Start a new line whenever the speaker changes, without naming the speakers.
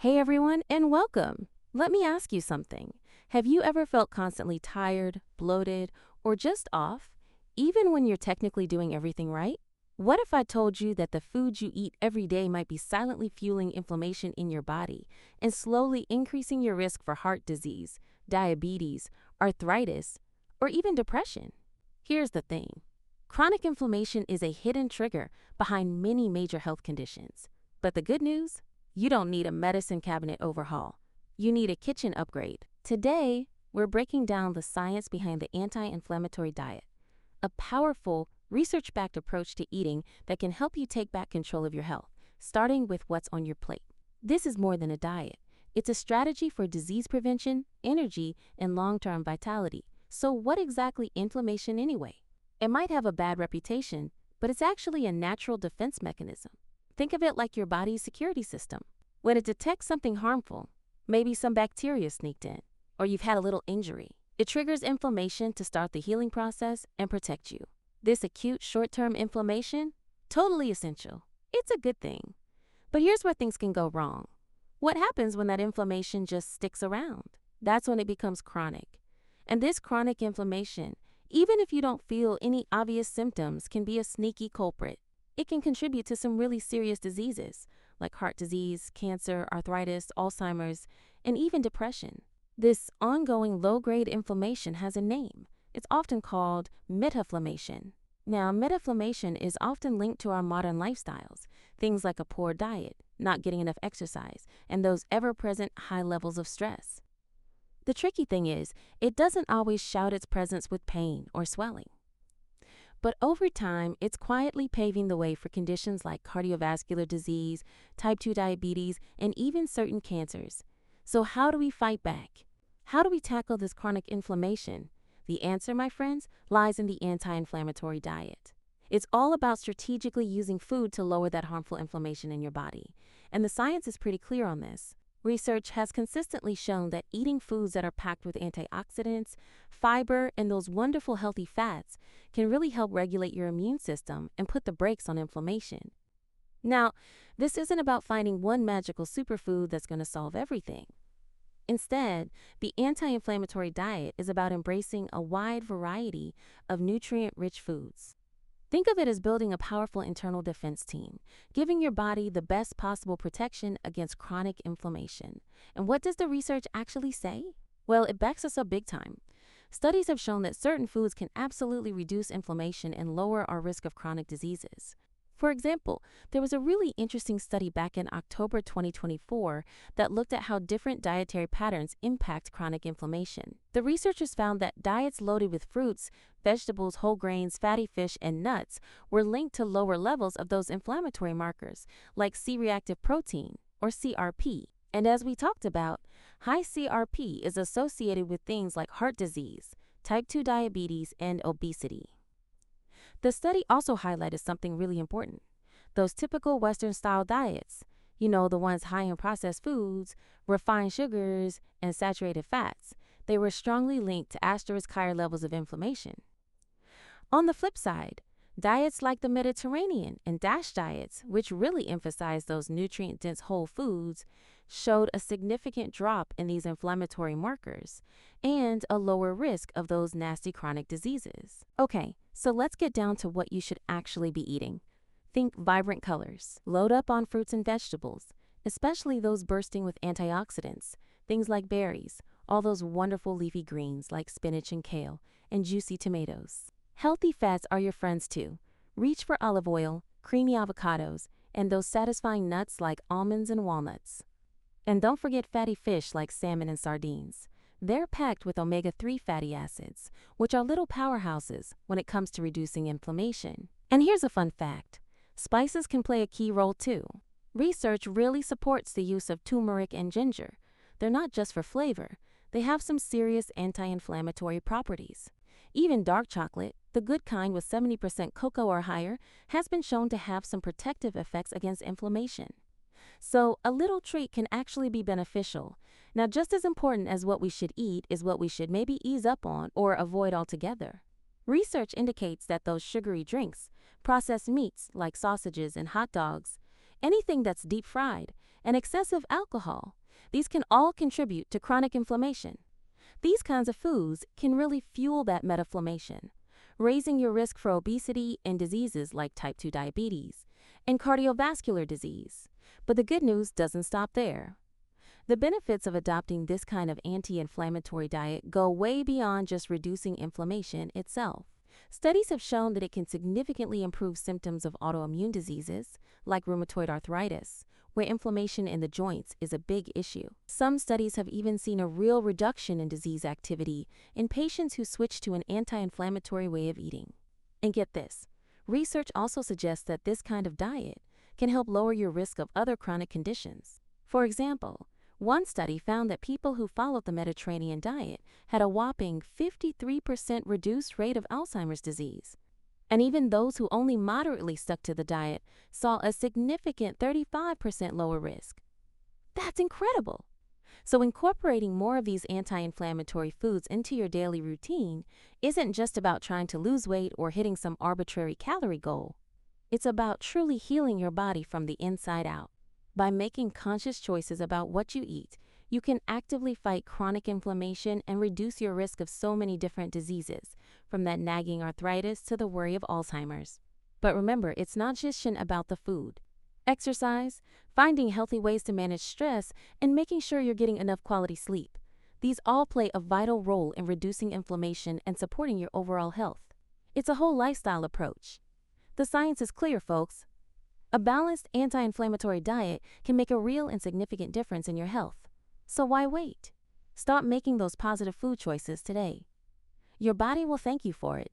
Hey everyone, and welcome. Let me ask you something. Have you ever felt constantly tired, bloated, or just off, even when you're technically doing everything right? What if I told you that the foods you eat every day might be silently fueling inflammation in your body and slowly increasing your risk for heart disease, diabetes, arthritis, or even depression? Here's the thing. Chronic inflammation is a hidden trigger behind many major health conditions. But the good news? You don't need a medicine cabinet overhaul. You need a kitchen upgrade. Today, we're breaking down the science behind the anti-inflammatory diet, a powerful, research-backed approach to eating that can help you take back control of your health, starting with what's on your plate. This is more than a diet. It's a strategy for disease prevention, energy, and long-term vitality. So what exactly inflammation anyway? It might have a bad reputation, but it's actually a natural defense mechanism. Think of it like your body's security system. When it detects something harmful, maybe some bacteria sneaked in, or you've had a little injury, it triggers inflammation to start the healing process and protect you. This acute short-term inflammation, totally essential. It's a good thing. But here's where things can go wrong. What happens when that inflammation just sticks around? That's when it becomes chronic. And this chronic inflammation, even if you don't feel any obvious symptoms, can be a sneaky culprit. It can contribute to some really serious diseases like heart disease, cancer, arthritis, Alzheimer's, and even depression. This ongoing low-grade inflammation has a name. It's often called metaflammation. Now, metaflammation is often linked to our modern lifestyles, things like a poor diet, not getting enough exercise, and those ever-present high levels of stress. The tricky thing is, it doesn't always shout its presence with pain or swelling. But over time, it's quietly paving the way for conditions like cardiovascular disease, type 2 diabetes, and even certain cancers. So how do we fight back? How do we tackle this chronic inflammation? The answer, my friends, lies in the anti-inflammatory diet. It's all about strategically using food to lower that harmful inflammation in your body. And the science is pretty clear on this. Research has consistently shown that eating foods that are packed with antioxidants, fiber, and those wonderful healthy fats can really help regulate your immune system and put the brakes on inflammation. Now, this isn't about finding one magical superfood that's going to solve everything. Instead, the anti-inflammatory diet is about embracing a wide variety of nutrient-rich foods. Think of it as building a powerful internal defense team, giving your body the best possible protection against chronic inflammation. And what does the research actually say? Well, it backs us up big time. Studies have shown that certain foods can absolutely reduce inflammation and lower our risk of chronic diseases. For example, there was a really interesting study back in October 2024 that looked at how different dietary patterns impact chronic inflammation. The researchers found that diets loaded with fruits, vegetables, whole grains, fatty fish, and nuts were linked to lower levels of those inflammatory markers, like C-reactive protein, or CRP. And as we talked about, high CRP is associated with things like heart disease, type 2 diabetes, and obesity. The study also highlighted something really important. Those typical Western-style diets, the ones high in processed foods, refined sugars, and saturated fats, they were strongly linked to higher levels of inflammation. On the flip side, diets like the Mediterranean and DASH diets, which really emphasize those nutrient-dense whole foods, showed a significant drop in these inflammatory markers and a lower risk of those nasty chronic diseases. Okay, so let's get down to what you should actually be eating. Think vibrant colors. Load up on fruits and vegetables, especially those bursting with antioxidants, things like berries, all those wonderful leafy greens like spinach and kale, and juicy tomatoes. Healthy fats are your friends too. Reach for olive oil, creamy avocados, and those satisfying nuts like almonds and walnuts. And don't forget fatty fish like salmon and sardines. They're packed with omega-3 fatty acids, which are little powerhouses when it comes to reducing inflammation. And here's a fun fact. Spices can play a key role too. Research really supports the use of turmeric and ginger. They're not just for flavor. They have some serious anti-inflammatory properties. Even dark chocolate, the good kind with 70% cocoa or higher, has been shown to have some protective effects against inflammation. So a little treat can actually be beneficial. Now, just as important as what we should eat is what we should maybe ease up on or avoid altogether. Research indicates that those sugary drinks, processed meats like sausages and hot dogs, anything that's deep fried, and excessive alcohol. These can all contribute to chronic inflammation. These kinds of foods can really fuel that metaflammation, raising your risk for obesity and diseases like type 2 diabetes and cardiovascular disease. But the good news doesn't stop there. The benefits of adopting this kind of anti-inflammatory diet go way beyond just reducing inflammation itself. Studies have shown that it can significantly improve symptoms of autoimmune diseases, like rheumatoid arthritis, where inflammation in the joints is a big issue. Some studies have even seen a real reduction in disease activity in patients who switch to an anti-inflammatory way of eating. And get this, research also suggests that this kind of diet can help lower your risk of other chronic conditions. For example, one study found that people who followed the Mediterranean diet had a whopping 53% reduced rate of Alzheimer's disease. And even those who only moderately stuck to the diet saw a significant 35% lower risk. That's incredible! So incorporating more of these anti-inflammatory foods into your daily routine isn't just about trying to lose weight or hitting some arbitrary calorie goal. It's about truly healing your body from the inside out. By making conscious choices about what you eat, you can actively fight chronic inflammation and reduce your risk of so many different diseases, from that nagging arthritis to the worry of Alzheimer's. But remember, it's not just about the food. Exercise, finding healthy ways to manage stress, and making sure you're getting enough quality sleep. These all play a vital role in reducing inflammation and supporting your overall health. It's a whole lifestyle approach. The science is clear, folks. A balanced anti-inflammatory diet can make a real and significant difference in your health. So why wait? Start making those positive food choices today. Your body will thank you for it.